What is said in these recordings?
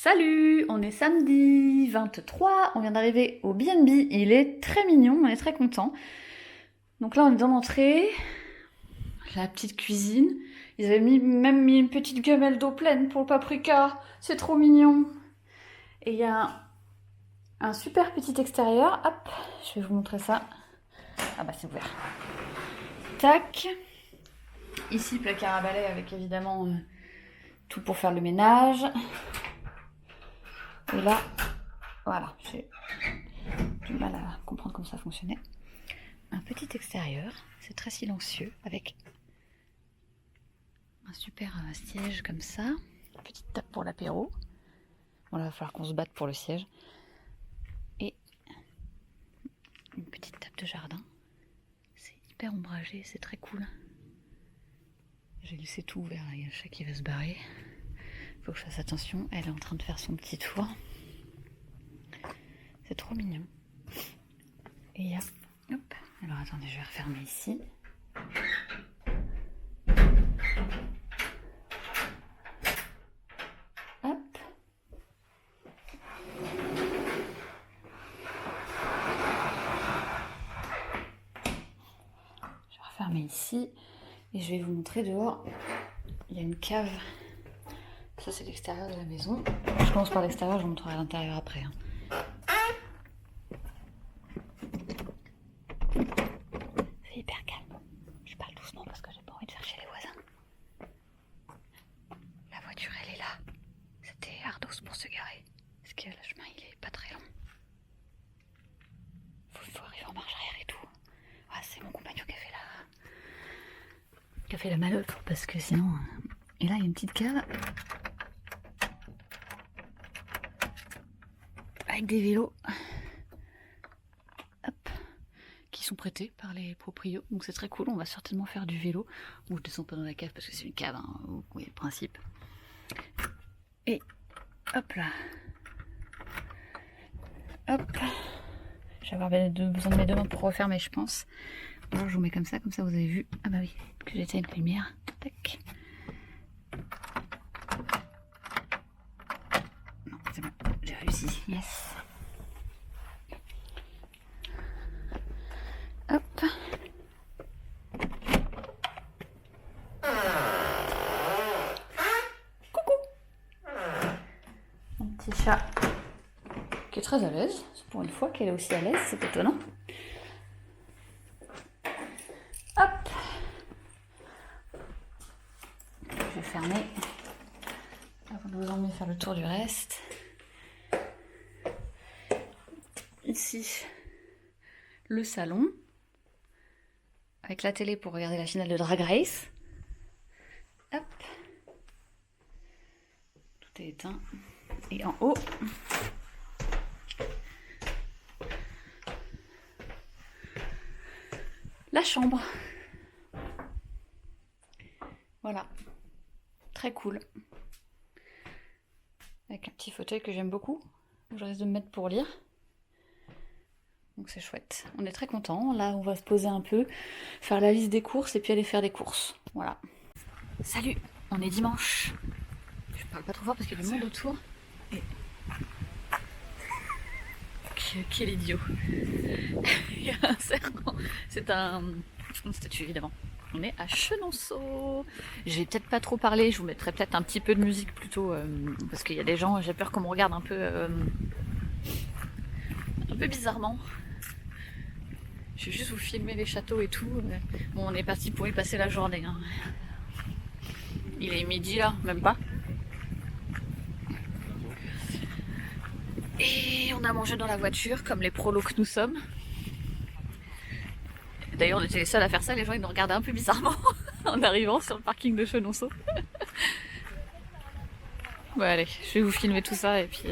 Salut, on est samedi 23, on vient d'arriver au B&B, il est très mignon, on est très content. Donc là on est dans l'entrée, la petite cuisine, ils avaient même mis une petite gamelle d'eau pleine pour le paprika, c'est trop mignon. Et il y a un super petit extérieur, hop, je vais vous montrer ça. Ah bah c'est ouvert. Tac, ici placard à balai avec évidemment tout pour faire le ménage. Et là, voilà, j'ai du mal à comprendre comment ça fonctionnait. Un petit extérieur, c'est très silencieux, avec un super siège comme ça. Une petite table pour l'apéro. Bon là, il va falloir qu'on se batte pour le siège. Et une petite table de jardin. C'est hyper ombragé, c'est très cool. J'ai laissé tout ouvert, là. Il y a le chat qui va se barrer. Faut que je fasse attention, elle est en train de faire son petit tour. C'est trop mignon. Et il y a... Hop. Alors attendez, je vais refermer ici. Hop. Je vais refermer ici. Et je vais vous montrer dehors. Il y a une cave. Ça, c'est l'extérieur de la maison. Je commence par l'extérieur, je vous montrerai l'intérieur après. C'est hyper calme. Je parle doucement parce que j'ai pas envie de faire chier les voisins. La voiture, elle est là. C'était ardos pour se garer. Parce que le chemin, il est pas très long. Faut arriver en marche arrière et tout. Ah, c'est mon compagnon qui a fait la manœuvre parce que sinon... Et là, il y a une petite cave. Avec des vélos. Hop. Qui sont prêtés par les proprios. Donc c'est très cool, on va certainement faire du vélo. Bon, je descends pas dans la cave parce que c'est une cave, hein. Vous voyez le principe. Et hop là. Hop. Je vais avoir besoin de mes deux mains pour refermer, je pense. Alors je vous mets comme ça vous avez vu. Ah bah oui, que j'éteins une lumière. Tac. Non, c'est bon, j'ai réussi. Yes. Hop. Coucou. Mon petit chat qui est très à l'aise. C'est pour une fois qu'elle est aussi à l'aise, c'est étonnant. Hop. Je vais fermer avant de vous emmener faire le tour du reste. Ici, le salon avec la télé pour regarder la finale de Drag Race. Hop. Tout est éteint. Et en haut, la chambre. Voilà. Très cool. Avec un petit fauteuil que j'aime beaucoup, où je risque de me mettre pour lire. Donc c'est chouette. On est très contents. Là, on va se poser un peu, faire la liste des courses et puis aller faire des courses. Voilà. Salut, on est dimanche. Je parle pas trop fort parce qu'il y a du monde autour. Et... Quel idiot. Il y a un serpent. C'est une statue évidemment. On est à Chenonceau. Je vais peut-être pas trop parler, je vous mettrai peut-être un petit peu de musique plutôt, parce qu'il y a des gens, j'ai peur qu'on me regarde un peu bizarrement. Je vais juste vous filmer les châteaux et tout. Bon, on est parti pour y passer la journée. Hein. Il est midi là, même pas. Et on a mangé dans la voiture, comme les prolos que nous sommes. D'ailleurs, on était les seuls à faire ça, les gens ils nous regardaient un peu bizarrement en arrivant sur le parking de Chenonceau. Bon allez, je vais vous filmer tout ça et puis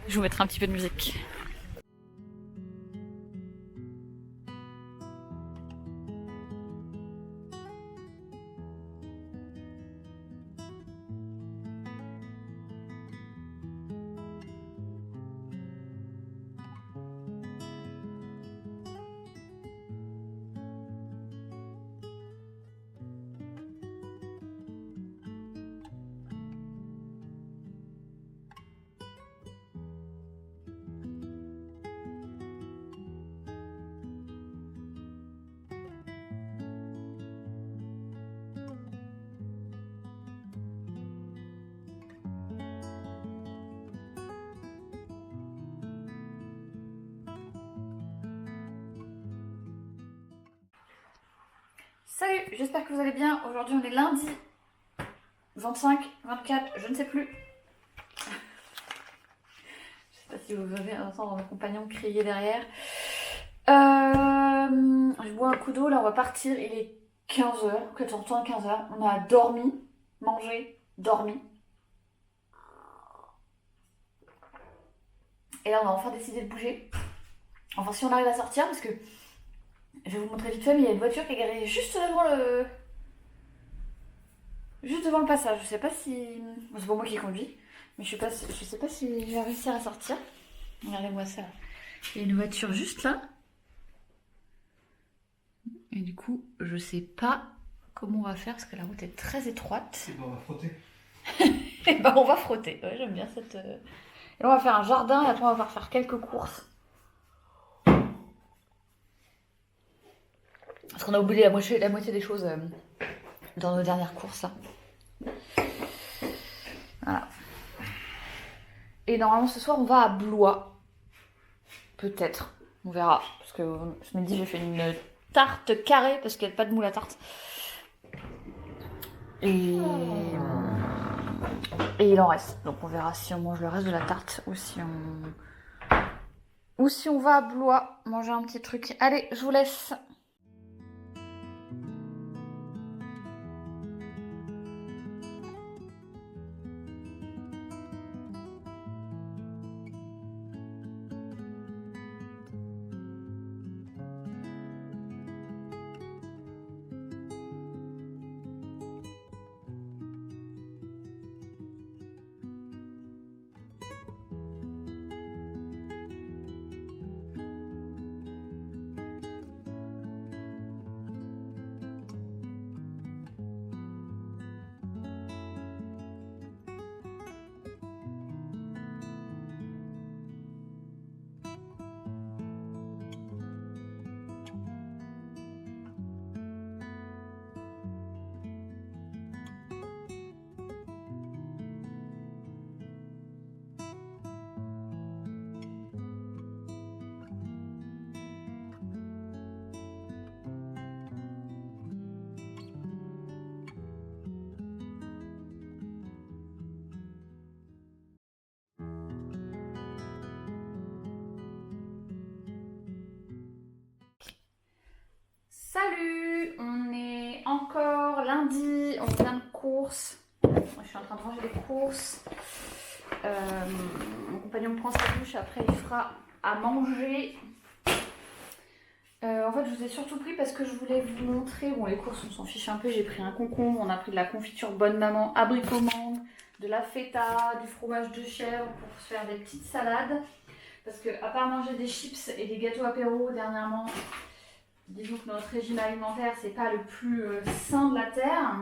je vous mettrai un petit peu de musique. Salut, j'espère que vous allez bien. Aujourd'hui on est lundi 25, 24, je ne sais plus. Je sais pas si vous avez entendre mes compagnons crier derrière. Je bois un coup d'eau, là on va partir, il est 15h, 14h, 15h. On a dormi, mangé, dormi. Et là on a enfin décidé de bouger. Enfin si on arrive à sortir, parce que je vais vous montrer vite fait, mais il y a une voiture qui est garée juste devant le passage. Je sais pas si... Bon, c'est pas moi qui conduis, mais je sais pas si je vais réussir à sortir. Regardez-moi ça. Il y a une voiture juste là. Et du coup, je sais pas comment on va faire parce que la route est très étroite. Et ben on va frotter. Et ben on va frotter. Ouais, j'aime bien cette... Et là, on va faire un jardin et après on va pouvoir faire quelques courses. Parce qu'on a oublié la moitié des choses dans nos dernières courses. Là. Voilà. Et normalement ce soir on va à Blois. Peut-être. On verra. Parce que ce midi j'ai fait une tarte carrée parce qu'il n'y a pas de moule à tarte. Et il en reste. Donc on verra si on mange le reste de la tarte ou si on va à Blois manger un petit truc. Allez, je vous laisse. Salut, on est encore lundi, on vient de course. Moi, je suis en train de ranger les courses. Mon compagnon prend sa douche, après il fera à manger. En fait, je vous ai surtout pris parce que je voulais vous montrer. Bon, les courses, on s'en fiche un peu. J'ai pris un concombre, on a pris de la confiture Bonne Maman, abricot mangue, de la feta, du fromage de chèvre pour se faire des petites salades. Parce que, à part manger des chips et des gâteaux apéro dernièrement, disons que notre régime alimentaire, c'est pas le plus sain de la terre.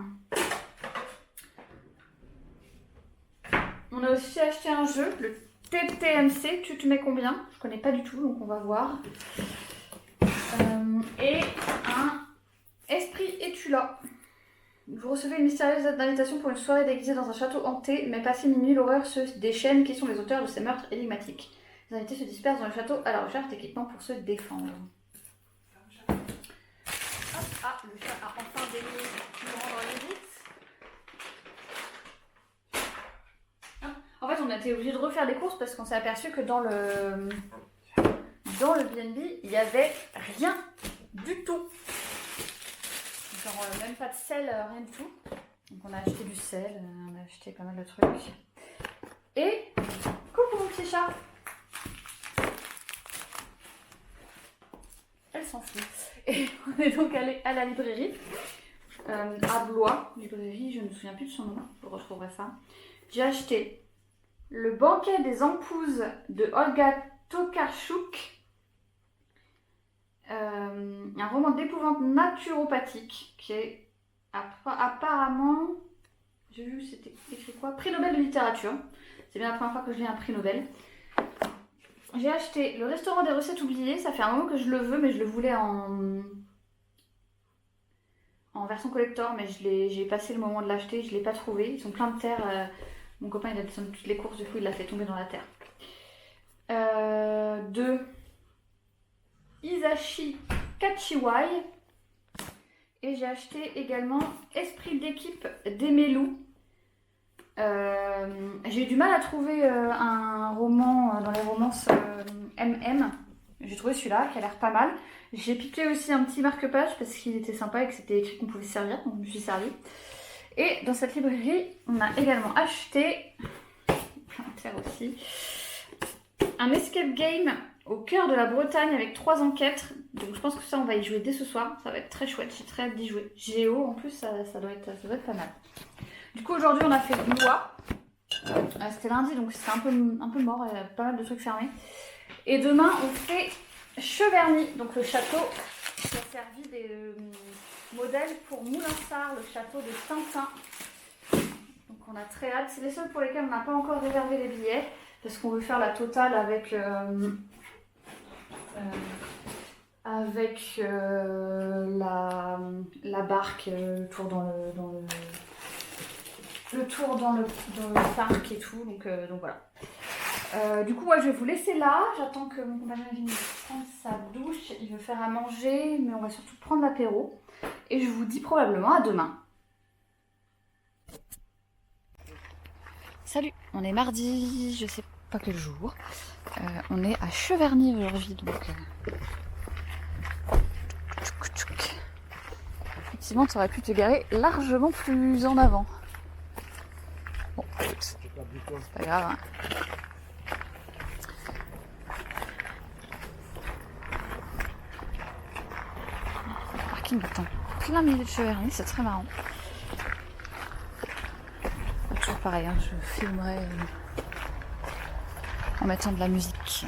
On a aussi acheté un jeu, le TTMC, tu te mets combien? Je connais pas du tout, donc on va voir. Et un Esprit es-tu là? Vous recevez une mystérieuse invitation pour une soirée déguisée dans un château hanté, mais passé minuit, l'horreur se déchaîne. Qui sont les auteurs de ces meurtres énigmatiques? Les invités se dispersent dans le château à la recherche d'équipements pour se défendre. Hop, ah, le chat a enfin daigné nous rendre visite. En fait, on a été obligé de refaire des courses parce qu'on s'est aperçu que dans le B&B, il n'y avait rien du tout. Genre même pas de sel, rien du tout. Donc on a acheté du sel, on a acheté pas mal de trucs. Et coucou mon petit chat. Elle s'en fout. Et on est donc allé à la librairie, à Blois, librairie, je ne me souviens plus de son nom, je retrouverai ça. J'ai acheté Le banquet des empouzes de Olga Tokarczuk. Un roman d'épouvante naturopathique qui est apparemment, j'ai vu c'était écrit quoi, prix Nobel de littérature. C'est bien la première fois que je lis un prix Nobel. J'ai acheté Le restaurant des recettes oubliées. Ça fait un moment que je le veux, mais je le voulais en version collector, mais j'ai passé le moment de l'acheter, je l'ai pas trouvé. Ils sont pleins de terre. Mon copain il a descendu toutes les courses, du coup il l'a fait tomber dans la terre. De Hisashi Kachiwai Et j'ai acheté également Esprit d'équipe d'Emélou. J'ai eu du mal à trouver un roman dans les romances MM. J'ai trouvé celui-là qui a l'air pas mal. J'ai piqué aussi un petit marque-page parce qu'il était sympa et que c'était écrit qu'on pouvait se servir, donc je me suis servie. Et dans cette librairie, on a également acheté aussi un escape game au cœur de la Bretagne avec 3 enquêtes. Donc je pense que ça, on va y jouer dès ce soir. Ça va être très chouette, j'ai très hâte d'y jouer. Géo, en plus, ça doit être pas mal. Du coup, aujourd'hui, on a fait Blois. C'était lundi, donc c'était un peu mort, il y a pas mal de trucs fermés. Et demain, on fait Cheverny, donc le château qui a servi des modèles pour Moulinsart, le château de Saint-Saint. Donc on a très hâte. C'est les seuls pour lesquels on n'a pas encore réservé les billets, parce qu'on veut faire la totale avec la barque, le tour dans le parc et tout, donc voilà. Du coup, moi je vais vous laisser là. J'attends que mon compagnon vienne prendre sa douche. Il veut faire à manger, mais on va surtout prendre l'apéro. Et je vous dis probablement à demain. Salut, on est mardi, je sais pas quel jour. On est à Cheverny aujourd'hui, donc. Effectivement, tu aurais pu te garer largement plus en avant. Bon, écoute, c'est pas grave. Hein. Le parking est en plein milieu de Cheverny, c'est très marrant. Toujours pareil, hein, je filmerai en mettant de la musique.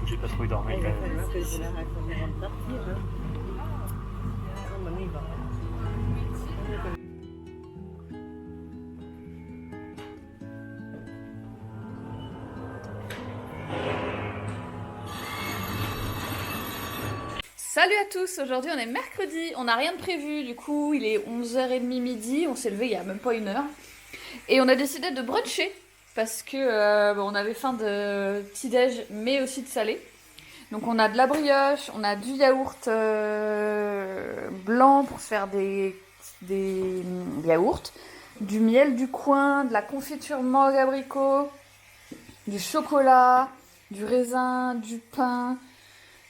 J'ai pas trop dormi. Salut à tous, aujourd'hui on est mercredi, on n'a rien de prévu, du coup il est 11h30 midi, on s'est levé il y a même pas une heure. Et on a décidé de bruncher, parce que on avait faim de petit-déj, mais aussi de salé. Donc on a de la brioche, on a du yaourt blanc pour se faire des yaourts, du miel du coin, de la confiture mangue abricot, du chocolat, du raisin, du pain,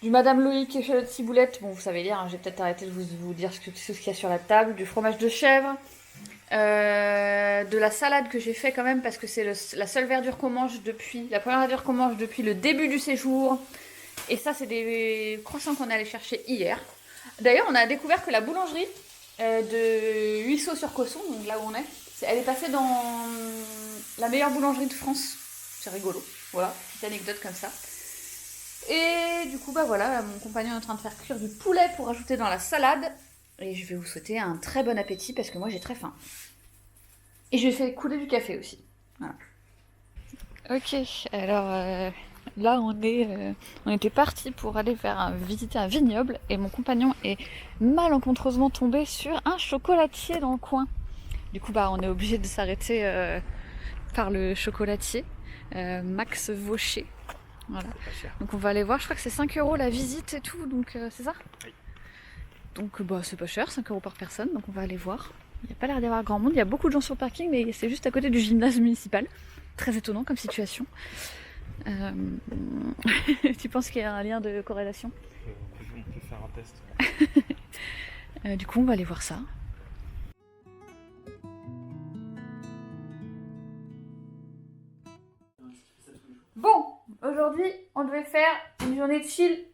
du Madame Loïc échalote ciboulette. Bon, vous savez lire, hein, j'ai peut-être arrêté de vous dire ce qu'il y a sur la table, du fromage de chèvre, de la salade que j'ai fait quand même parce que c'est la seule verdure qu'on mange la première verdure qu'on mange depuis le début du séjour. Et ça, c'est des croissants qu'on est allé chercher hier. D'ailleurs, on a découvert que la boulangerie de Huisseau-sur-Cosson, donc là où on est, elle est passée dans la meilleure boulangerie de France. C'est rigolo. Voilà, petite anecdote comme ça. Et du coup, bah voilà, mon compagnon est en train de faire cuire du poulet pour ajouter dans la salade. Et je vais vous souhaiter un très bon appétit parce que moi j'ai très faim. Et je vais faire couler du café aussi. Voilà. Ok, alors là on était parti pour aller visiter un vignoble et mon compagnon est malencontreusement tombé sur un chocolatier dans le coin. Du coup, bah on est obligé de s'arrêter par le chocolatier Max Vaucher. Voilà. Donc on va aller voir, je crois que c'est 5 € la visite et tout, donc c'est ça? Oui. Donc bah c'est pas cher, 5 € par personne, donc on va aller voir. Il n'y a pas l'air d'y avoir grand monde, il y a beaucoup de gens sur le parking, mais c'est juste à côté du gymnase municipal. Très étonnant comme situation. Tu penses qu'il y a un lien de corrélation? On peut faire un test. Du coup, on va aller voir ça. Bon, aujourd'hui, on devait faire une journée de chill,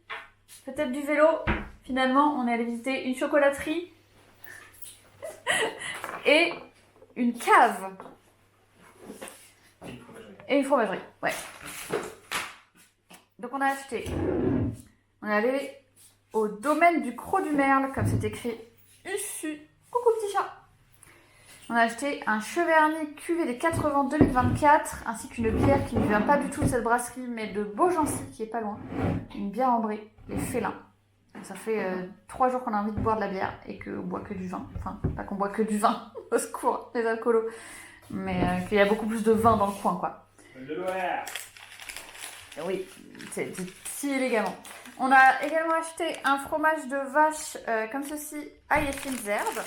peut-être du vélo. Finalement, on est allé visiter une chocolaterie et une cave. Et une fromagerie, ouais. Donc on a acheté, on est allé au domaine du Croc du Merle, comme c'est écrit ici. Coucou petit chat. On a acheté un Cheverny cuvée des 4 vents 2024, ainsi qu'une bière qui ne vient pas du tout de cette brasserie, mais de Beaugency, qui est pas loin. Une bière ambrée, les félins. Donc ça fait 3 jours qu'on a envie de boire de la bière et qu'on boit que du vin. Enfin, pas qu'on boit que du vin, au secours, les alcoolos. Mais qu'il y a beaucoup plus de vin dans le coin, quoi. Oui, c'est si élégamment. On a également acheté un fromage de vache comme ceci, ail et fines herbes.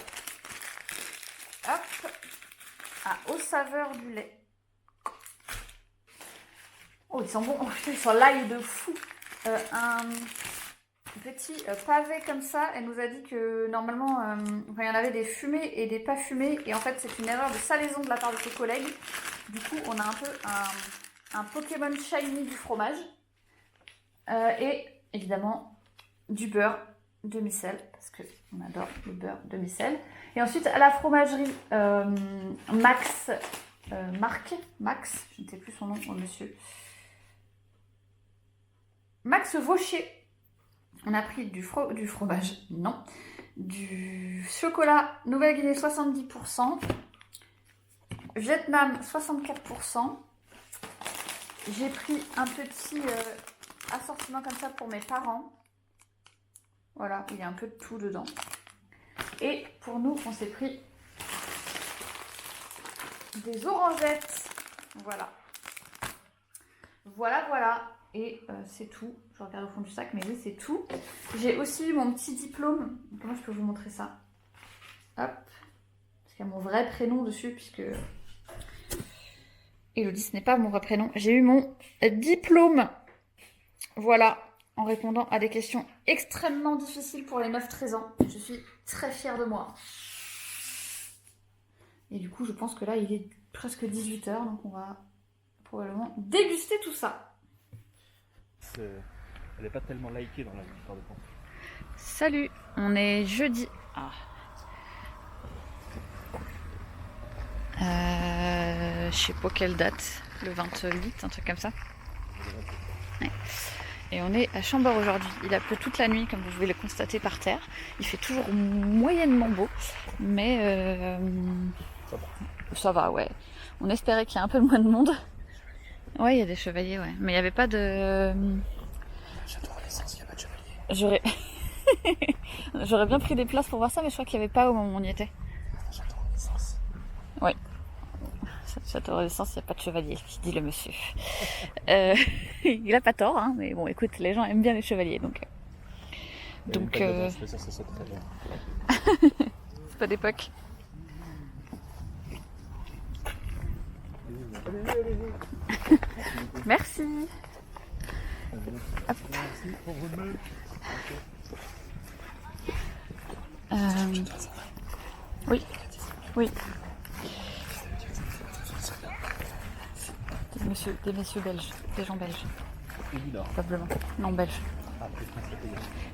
Hop, aux saveurs du lait. Oh, ils sont bons. Oh, putain, ils sont l'ail de fou. Un petit pavé comme ça. Elle nous a dit que normalement, il y en avait des fumés et des pas fumés. Et en fait, c'est une erreur de salaison de la part de ses collègues. Du coup, on a un peu un Pokémon Shiny du fromage. Et évidemment, du beurre demi-sel. Parce qu'on adore le beurre demi-sel. Et ensuite, à la fromagerie Max, Max, je ne sais plus son nom, oh, monsieur. Max Vauchier. On a pris du fromage, non. Du chocolat Nouvelle-Guinée 70%. Vietnam 64%. J'ai pris un petit assortiment comme ça pour mes parents. Voilà, il y a un peu de tout dedans. Et pour nous, on s'est pris des orangettes. Voilà. Voilà. Et c'est tout. Je regarde au fond du sac, mais oui, c'est tout. J'ai aussi eu mon petit diplôme. Comment je peux vous montrer ça? Hop. Parce qu'il y a mon vrai prénom dessus, puisque Elodie, ce n'est pas mon vrai prénom. J'ai eu mon diplôme. Voilà. En répondant à des questions extrêmement difficiles pour les 9-13 ans. Je suis très fière de moi. Et du coup, je pense que là, il est presque 18h, donc on va probablement déguster tout ça. Elle n'est pas tellement likée dans la plupart des temps. Salut, on est jeudi. Je sais pas quelle date, le 28, un truc comme ça. Ouais. Et on est à Chambord aujourd'hui. Il a plu toute la nuit, comme vous pouvez le constater par terre. Il fait toujours moyennement beau, mais ça va, ouais. On espérait qu'il y ait un peu moins de monde. Ouais, il y a des chevaliers, ouais. Mais il n'y avait pas de... Château Renaissance, il n'y a pas de chevalier. J'aurais bien pris des places pour voir ça, mais je crois qu'il n'y avait pas au moment où on y était. Château Renaissance. Ouais. Château Renaissance, il n'y a pas de chevalier, dit le monsieur. Il a pas tort, hein, mais bon, écoute, les gens aiment bien les chevaliers, donc... C'est pas d'époque. Merci. Hop. Oui. Des messieurs belges, des gens belges. Probablement. Non, belges.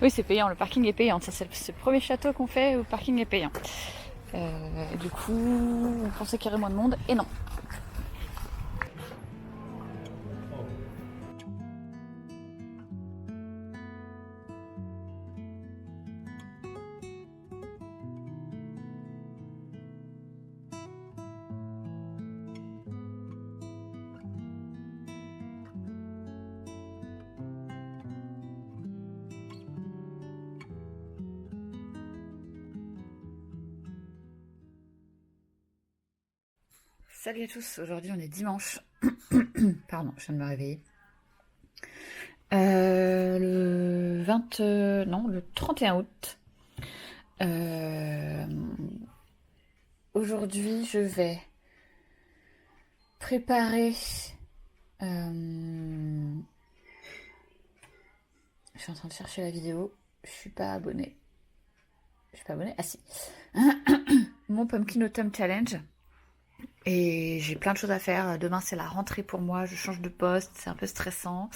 Oui, c'est payant, le parking est payant. Ça, c'est le premier château qu'on fait où le parking est payant. Du coup, on pensait qu'il y aurait moins de monde, et non. Salut à tous, aujourd'hui on est dimanche. Pardon, je viens de me réveiller. Le 31 août. Aujourd'hui, je vais préparer Je suis en train de chercher la vidéo. Je suis pas abonnée. Je suis pas abonnée? Ah si. Mon Pumpkin Autumn Challenge. Et j'ai plein de choses à faire. Demain, c'est la rentrée pour moi. Je change de poste. C'est un peu stressant.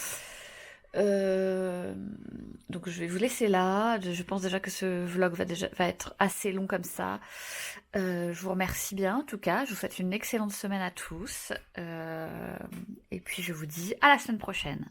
Donc je vais vous laisser là. Je pense déjà que ce vlog va être assez long comme ça. Je vous remercie bien en tout cas. Je vous souhaite une excellente semaine à tous. Et puis je vous dis à la semaine prochaine.